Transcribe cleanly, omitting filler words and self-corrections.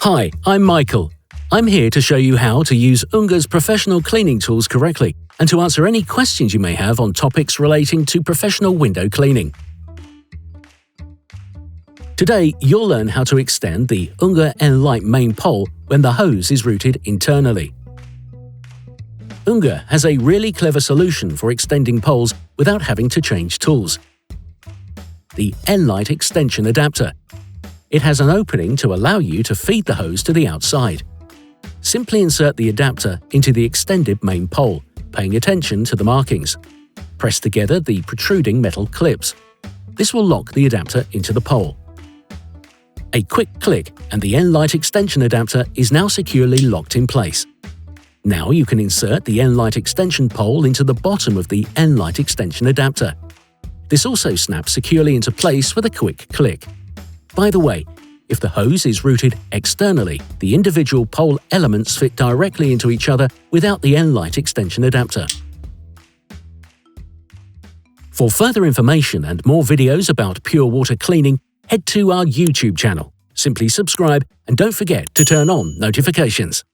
Hi, I'm Michael. I'm here to show you how to use UNGER's professional cleaning tools correctly and to answer any questions you may have on topics relating to professional window cleaning. Today, you'll learn how to extend the UNGER nLITE main pole when the hose is routed internally. UNGER has a really clever solution for extending poles without having to change tools. The nLITE extension adapter. It has an opening to allow you to feed the hose to the outside. Simply insert the adapter into the extended main pole, paying attention to the markings. Press together the protruding metal clips. This will lock the adapter into the pole. A quick click and the nLITE extension adapter is now securely locked in place. Now you can insert the nLITE extension pole into the bottom of the nLITE extension adapter. This also snaps securely into place with a quick click. By the way, if the hose is routed externally, the individual pole elements fit directly into each other without the nLITE extension adapter. For further information and more videos about pure water cleaning, head to our YouTube channel. Simply subscribe and don't forget to turn on notifications.